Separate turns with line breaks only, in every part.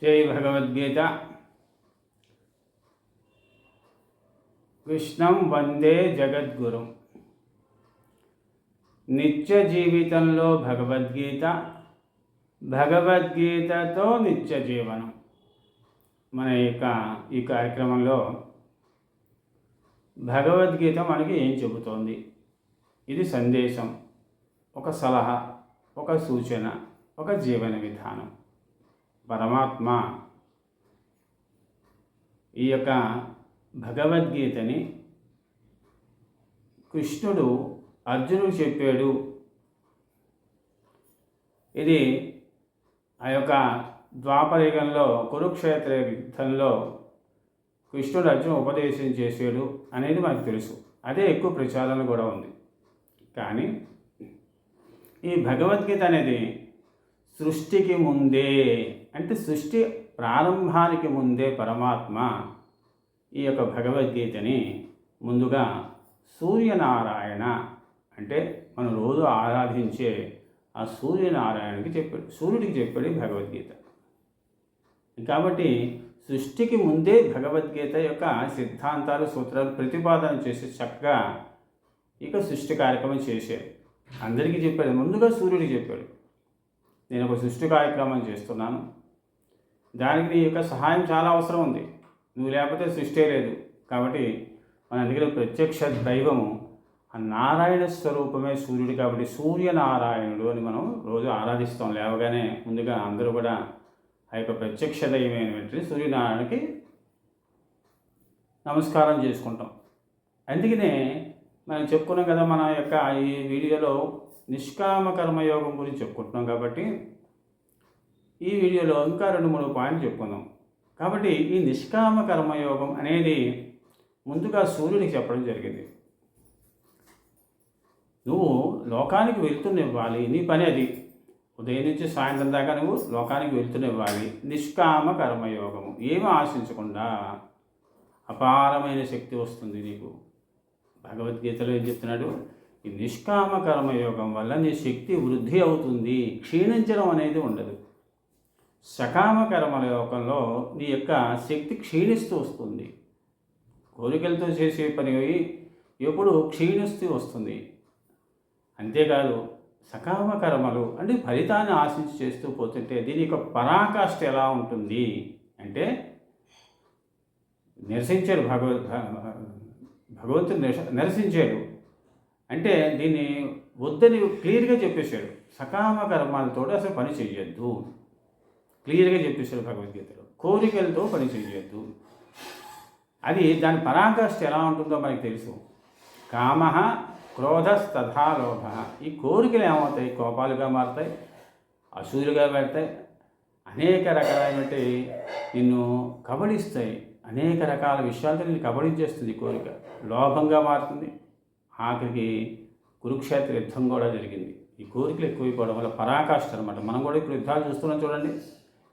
జై భగవద్గీత. కృష్ణం వందే జగద్గురుం. నిత్య జీవితంలో భగవద్గీత, భగవద్గీతతో నిత్య జీవనం. మన ఈ కార్యక్రమంలో భగవద్గీత మనకి ఏం చెబుతోంది, ఇది సందేశం, ఒక సలహా, ఒక సూచన, ఒక జీవన విధానం. పరమాత్మ ఈ యొక్క భగవద్గీతని కృష్ణుడు అర్జునుడు చెప్పాడు. ఇది ఆ యొక్క ద్వాపరయుగంలో కురుక్షేత్ర యుద్ధంలో కృష్ణుడు అర్జునుడు ఉపదేశం చేశాడు అనేది మనకు తెలుసు. అదే ఎక్కువ ప్రచారణ కూడా ఉంది. కానీ ఈ భగవద్గీత అనేది సృష్టికి ముందే, అంటే సృష్టి ప్రారంభానికి ముందే పరమాత్మ ఈ యొక్క భగవద్గీతని ముందుగా సూర్యనారాయణ, అంటే మనం రోజు ఆరాధించే ఆ సూర్యనారాయణకి చెప్పాడు, సూర్యుడికి చెప్పాడు భగవద్గీత. కాబట్టి సృష్టికి ముందే భగవద్గీత యొక్క సిద్ధాంతాలు, సూత్రాలు ప్రతిపాదన చేసి చక్కగా ఇక సృష్టి కార్యక్రమం చేశారు. అందరికీ చెప్పాడు, ముందుగా సూర్యుడికి చెప్పాడు, నేను ఒక సృష్టి కార్యక్రమం చేస్తున్నాను, దానికి నీ యొక్క సహాయం చాలా అవసరం ఉంది, నువ్వు లేకపోతే సృష్టి లేదు. కాబట్టి మన దగ్గర ప్రత్యక్ష దైవము ఆ నారాయణ స్వరూపమే సూర్యుడు. కాబట్టి సూర్యనారాయణుడు అని మనం రోజు ఆరాధిస్తాం. లేవగానే ముందుగా అందరూ కూడా ఆ యొక్క ప్రత్యక్ష దైవమైనటువంటి సూర్యనారాయణకి నమస్కారం చేసుకుంటాం. అందుకనే మనం చెప్పుకున్నాం కదా, మన యొక్క ఈ వీడియోలో నిష్కామ కర్మయోగం గురించి చెప్పుకుంటున్నాం. కాబట్టి ఈ వీడియోలో ఇంకా 2-3 పాయింట్లు చెప్పుకుందాం. కాబట్టి ఈ నిష్కామ కర్మయోగం అనేది ముందుగా సూర్యుడికి చెప్పడం జరిగింది. నువ్వు లోకానికి వెళ్తున్నివ్వాలి, నీ పని అది. ఉదయం నుంచి సాయంత్రం దాకా నువ్వు లోకానికి వెళ్తున్నివ్వాలి. నిష్కామ కర్మయోగము, ఏమీ ఆశించకుండా అపారమైన శక్తి వస్తుంది నీకు. భగవద్గీతలో ఏం చెప్తున్నాడు, ఈ నిష్కామ కర్మయోగం వల్ల నీ శక్తి వృద్ధి అవుతుంది, క్షీణించడం అనేది ఉండదు. సకామ కర్మయోగంలో నీ యొక్క శక్తి క్షీణిస్తూ వస్తుంది. కోరికలతో చేసే పని ఎప్పుడు క్షీణిస్తూ వస్తుంది. అంతేకాదు సకామ కర్మలు అంటే ఫలితాన్ని ఆశించి చేస్తూ పోతుంటే దీని యొక్క పరాకాష్ఠ ఎలా ఉంటుంది అంటే, నిరసించాడు భగవంతుడు నిరసించాడు. అంటే దీన్ని వద్దని క్లియర్గా చెప్పేశాడు. సకామ కర్మాలతో అసలు పని చెయ్యొద్దు, క్లియర్గా చెప్పేశాడు భగవద్గీతలో. కోరికలతో పని చెయ్యొద్దు. అది దాని పరాకాష్ఠ ఎలా ఉంటుందో మనకు తెలుసు. కామ, క్రోధస్తథా లోభ. ఈ కోరికలు ఏమవుతాయి, కోపాలుగా మారుతాయి, అసూరుగా పెడతాయి, అనేక రకాలైనటువంటి నిన్ను కబళిస్తాయి. అనేక రకాల విషయాలతో నిన్ను కబళించేస్తుంది కోరిక. లోభంగా మారుతుంది. ఆఖరికి కురుక్షేత్ర యుద్ధం కూడా జరిగింది ఈ కోరికలు ఎక్కువైపోవడం వల్ల. పరాకాష్ఠ అనమాట. మనం కూడా ఇప్పుడు యుద్ధాలు చూస్తున్నాం చూడండి.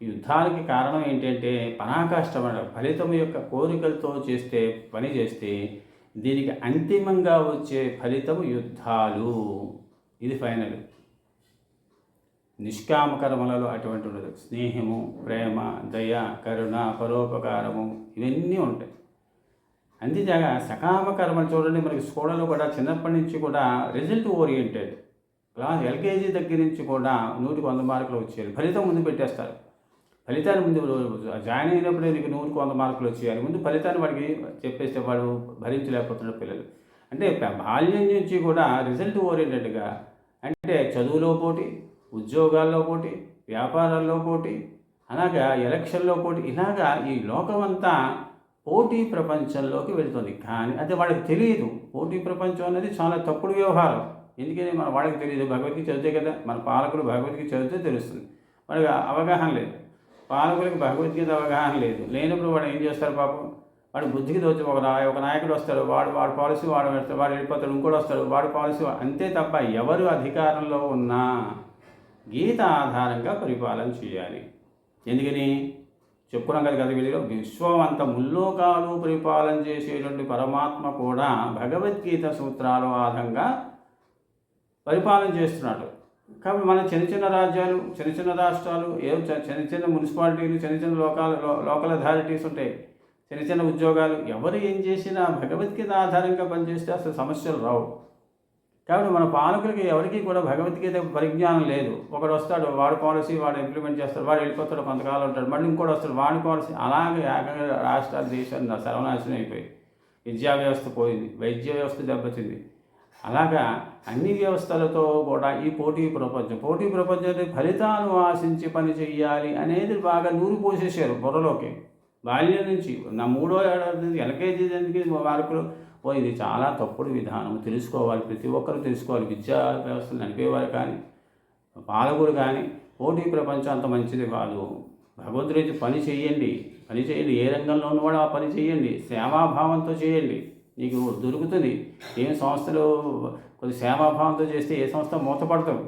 ఈ యుద్ధానికి కారణం ఏంటంటే పరాకాష్ఠ అన్నమాట. ఫలితం యొక్క కోరికలతో పని చేస్తే దీనికి అంతిమంగా వచ్చే ఫలితం యుద్ధాలు. ఇది ఫైనల్. నిష్కామ కర్మలలో అటువంటి ఉండదు. స్నేహము, ప్రేమ, దయ, కరుణ, పరోపకారము ఇవన్నీ ఉంటాయి. అంతేజాగా సకామ కర్మలు చూడండి, మనకి స్కూళ్ళలో కూడా చిన్నప్పటి నుంచి కూడా రిజల్ట్ ఓరియంటెడ్. క్లాస్ ఎల్కేజీ దగ్గర నుంచి కూడా 100కి 100 మార్కులు వచ్చేయాలి. ఫలితం ముందు పెట్టేస్తారు. ఫలితాన్ని ముందు జాయిన్ అయినప్పుడే నీకు 100కి 100 మార్కులు వచ్చేయాలి. ముందు ఫలితాన్ని వాడికి చెప్పేస్తే వాడు భరించలేకపోతున్నాడు పిల్లలు. అంటే బాల్యం నుంచి కూడా రిజల్ట్ ఓరియంటెడ్గా, అంటే చదువులో పోటీ, ఉద్యోగాల్లో పోటీ, వ్యాపారాల్లో పోటీ, అలాగా ఎలక్షన్లో పోటీ, ఇలాగా ఈ లోకమంతా పోటీ ప్రపంచంలోకి వెళుతుంది. కానీ అది వాళ్ళకి తెలియదు. పోటీ ప్రపంచం అనేది చాలా తప్పుడు వ్యవహారం. ఎందుకని మన వాళ్ళకి తెలియదు. భగవద్గీత చదివితే కదా, మన పాలకులు భగవద్గీత చదివితే తెలుస్తుంది. వాళ్ళకి అవగాహన లేదు. పాలకులకి భగవద్గీత అవగాహన లేదు. లేనప్పుడు వాడు ఏం చేస్తారు పాపం, వాడు బుద్ధికి దోచి ఒక నాయకుడు వస్తాడు, వాడు పాలసీ వాడు పెడతాడు, వాడు వెళ్ళిపోతాడు, ఇంకోటి వస్తాడు, వాడు పాలసీ అంతే తప్ప ఎవరు అధికారంలో ఉన్నా గీత ఆధారంగా పరిపాలన చేయాలి. ఎందుకని చెప్పుకున్నాం కదా వీడియో, విశ్వం అంత ముల్లోకాలు పరిపాలన చేసేటువంటి పరమాత్మ కూడా భగవద్గీత సూత్రాల ఆధారంగా పరిపాలన చేస్తున్నాడు. కాబట్టి మన చిన్న చిన్న రాజ్యాలు, చిన్న చిన్న రాష్ట్రాలు, చిన్న చిన్న మున్సిపాలిటీలు, చిన్న చిన్న లోకల్ అథారిటీస్ ఉంటాయి, చిన్న చిన్న ఉద్యోగాలు, ఎవరు ఏం చేసినా భగవద్గీత ఆధారంగా పనిచేస్తే అసలు సమస్యలు రావు. కాబట్టి మన పాలకులకి ఎవరికి కూడా భగవద్గీత పరిజ్ఞానం లేదు. ఒకడు వస్తాడు, వాడి పాలసీ వాడు ఇంప్లిమెంట్ చేస్తాడు, వాడు వెళ్ళిపోతాడు, కొంతకాలం ఉంటాడు, మళ్ళీ ఇంకోటి వస్తాడు, వాడి పాలసీ, అలాగే ఏకంగా రాష్ట్రాలు దేశాలు సర్వనాశనం అయిపోయి విద్యా వ్యవస్థ పోయింది, వైద్య వ్యవస్థ దెబ్బతింది. అలాగా అన్ని వ్యవస్థలతో కూడా ఈ పోటీ ప్రపంచంలో ఫలితాలు ఆశించి పని చేయాలి అనేది బాగా నూరు పోసేసారు బుర్రలోకి. బాల్యం నుంచి నా 3వ ఏడాది ఎల్కేజీ దానికి మార్కులు ఇది చాలా తప్పుడు విధానం, తెలుసుకోవాలి, ప్రతి ఒక్కరూ తెలుసుకోవాలి. విద్యా వ్యవస్థలు నడిపేవారు కానీ పాలకులు కానీ పోటీ ప్రపంచం అంత మంచిది కాదు. భగవంతుడి పని చేయండి, ఏ రంగంలో ఉన్నవాడు ఆ పని చేయండి, సేవాభావంతో చేయండి, నీకు దొరుకుతుంది. ఏం సంస్థలు కొద్ది సేవాభావంతో చేస్తే ఏ సంస్థ మూతపడతావు.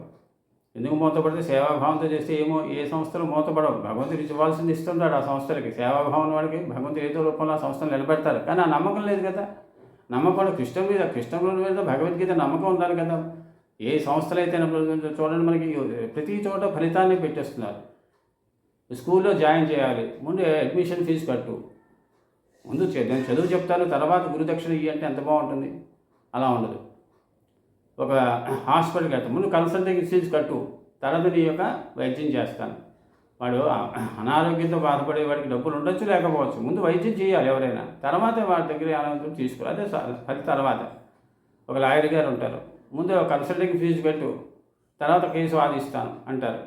ఎందుకు మూతపడితే సేవాభావంతో చేస్తే ఏ సంస్థలు మూతపడవు. భగవంతుడు ఇవ్వాల్సింది ఇస్తుంటాడు ఆ సంస్థలకి. సేవాభావం వాడికి భగవంతుడు ఏదో రూపంలో ఆ సంస్థలు నిలబెడతారు. కానీ ఆ నమ్మకం లేదు కదా. నమ్మకం కృష్ణుడి మీద భగవద్గీత నమ్మకం ఉండాలి కదా. ఏ సంస్థలు అయితే చూడండి, మనకి ప్రతి చోట ఫలితాన్ని పెట్టేస్తున్నారు. స్కూల్లో జాయిన్ చేయాలి, ముందు అడ్మిషన్ ఫీజు కట్టు, ముందు నేను చదువు చెప్తాను, తర్వాత గురుదక్షిణ ఇయ్యి అంటే ఎంత బాగుంటుంది. అలా ఉండదు. ఒక హాస్పిటల్కి వెళ్తాను, ముందు కన్సల్టింగ్ ఫీజు కట్టు, తర్వాత నీ యొక్క వైద్యం చేస్తాను. వాడు అనారోగ్యంతో బాధపడేవాడికి డబ్బులు ఉండొచ్చు, లేకపోవచ్చు. ముందు వైద్యం చేయాలి ఎవరైనా, తర్వాత వాడి దగ్గర ఆనందం తీసుకోవాలి. అదే తర్వాత ఒక లాయర్ గారు ఉంటారు, ముందు కన్సల్టింగ్ ఫీజు కట్టు, తర్వాత కేసు వాదిస్తాను అంటారు.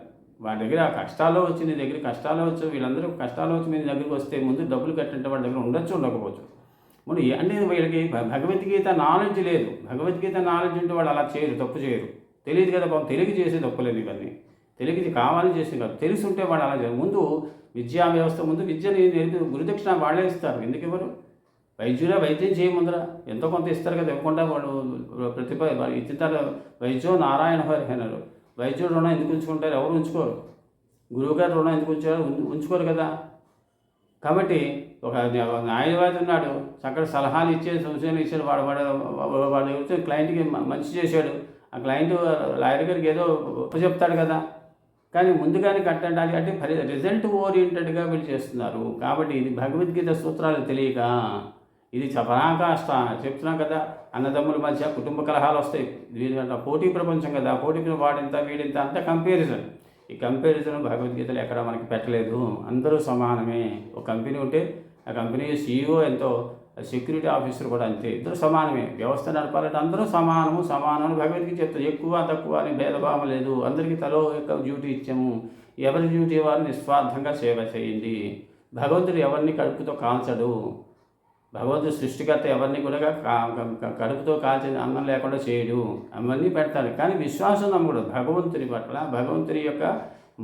వాడి దగ్గర కష్టాల్లో వచ్చి నీ దగ్గర కష్టాల్లో వచ్చి వీళ్ళందరూ కష్టాల్లో వచ్చి మీ దగ్గరికి వస్తే ముందు డబ్బులు కట్టింటే వాడి దగ్గర ఉండొచ్చు, ఉండకపోవచ్చు. ముందు అంటే వీళ్ళకి భగవద్గీత నాలెడ్జ్ లేదు. భగవద్గీత నాలెడ్జ్ ఉంటే వాళ్ళు అలా చేయరు, తప్పు చేయరు. తెలియదు కదా, తెలియక చేసే తప్పులేదు ఇవన్నీ. తెలియక కావాలని చేసే కాదు, తెలుసుంటే వాడు అలా చేయరు. ముందు విద్యా వ్యవస్థ, ముందు విద్యని నేర్పి గురుదక్షిణ వాళ్ళే ఇస్తారు. ఎందుకు ఇవ్వరు? వైద్యం చేయముందర ఎంతో కొంత ఇస్తారు కదా. ఇవ్వకుండా వాడు వాడు ఇచ్చుతారు. వైద్యం నారాయణ హరి అన్నారు. వైద్యుడు రుణం ఎందుకు ఉంచుకుంటారు? ఎవరు ఉంచుకోరు. గురువుగారు రుణం ఎందుకు ఉంచుకోరు కదా. కాబట్టి ఒక న్యాయవాది ఉన్నాడు, చక్కటి సలహాలు ఇచ్చేది, సూచనలు ఇచ్చాడు, వాడు వచ్చి క్లయింట్కి మంచి చేశాడు. ఆ క్లయింట్ లాయర్ గారికి ఏదో చెప్తాడు కదా. కానీ ముందుగానే కట్టండి అంటే రిజల్ట్ ఓరియంటెడ్గా వీళ్ళు చేస్తున్నారు. కాబట్టి ఇది భగవద్గీత సూత్రాలు తెలియక ఇది పరాకాష్ట చెప్తున్నాం కదా. అన్నదమ్ముల మధ్య కుటుంబ కలహాలు వస్తాయి. దీనికంటే పోటీ ప్రపంచం కదా. పోటీ వాడింత వీడింత అంతా కంపారిజన్. ఈ కంపారిజన్ భగవద్గీతలు ఎక్కడ మనకి పెట్టలేదు. అందరూ సమానమే. ఒక కంపెనీ ఉంటే ఆ కంపెనీ CEO ఎంతో, సెక్యూరిటీ ఆఫీసర్ కూడా అంతే, ఇద్దరు సమానమే. వ్యవస్థ నడపాలంటే అందరూ సమానం భగవద్గీత చెప్తారు. ఎక్కువ తక్కువ అని భేదభావం లేదు. అందరికీ తలో యొక్క డ్యూటీ ఇచ్చాము. ఎవరి డ్యూటీ వారు నిస్వార్థంగా సేవ చేయండి. భగవంతుడు ఎవరిని కడుపుతో కాల్చడు. భగవంతుడు సృష్టికర్త ఎవరిని కూడా కడుపుతో కాల్చి అన్నం లేకుండా చేయడు. అవన్నీ పెడతాడు. కానీ విశ్వాసం నమ్ముడు భగవంతుని పట్ల, భగవంతుని యొక్క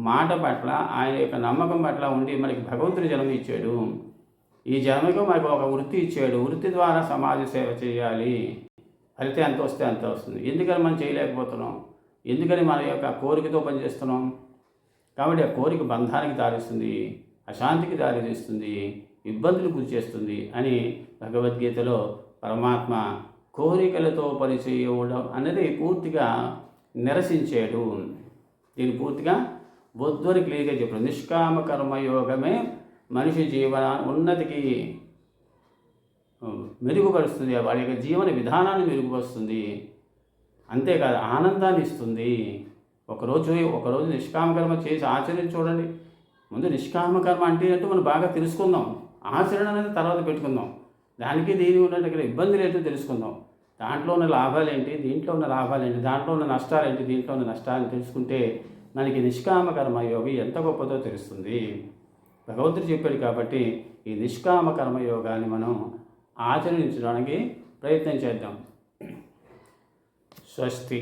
మాట పట్ల, ఆయన యొక్క నమ్మకం పట్ల ఉండి మనకి భగవంతుని జన్మ ఇచ్చాడు. ఈ జన్మకు మనకు ఒక వృత్తి ఇచ్చాడు. వృత్తి ద్వారా సమాజ సేవ చేయాలి. ఫలితం ఎంత వస్తే అంత వస్తుంది. ఎందుకని మనం చేయలేకపోతున్నాం? ఎందుకని మన యొక్క కోరికతో పనిచేస్తున్నాం? కాబట్టి ఆ కోరిక బంధానికి దారిస్తుంది, అశాంతికి దారితీస్తుంది, ఇబ్బందులు గురి చేస్తుంది అని భగవద్గీతలో పరమాత్మ కోరికలతో పనిచేయడం అనేది పూర్తిగా నిరసించాడు. దీన్ని పూర్తిగా బుద్ధుని క్లియర్గా చెప్పాడు. నిష్కామ కర్మయోగమే మనిషి జీవన ఉన్నతికి మెరుగుపరుస్తుంది. వాడి యొక్క జీవన విధానాన్ని మెరుగుపరుస్తుంది. అంతేకాదు ఆనందాన్ని ఇస్తుంది. ఒకరోజు నిష్కామకర్మ చేసి ఆచరించి చూడండి. ముందు నిష్కామకర్మ అంటే మనం బాగా తెలుసుకుందాం. ఆచరణ అనేది తర్వాత పెట్టుకుందాం. దానికి దీని ఉన్న ఇబ్బందులు ఏంటో తెలుసుకుందాం. దాంట్లో ఉన్న లాభాలు ఏంటి, దీంట్లో ఉన్న లాభాలు ఏంటి, దాంట్లో ఉన్న నష్టాలు ఏంటి, దీంట్లో ఉన్న నష్టాలను తెలుసుకుంటే మనకి నిష్కామ కర్మయోగి ఎంత గొప్పదో తెలుస్తుంది. భగవంతుడు చెప్పాడు కాబట్టి ఈ నిష్కామ కర్మయోగాన్ని మనం ఆచరించడానికి ప్రయత్నం చేద్దాం. స్వస్తి.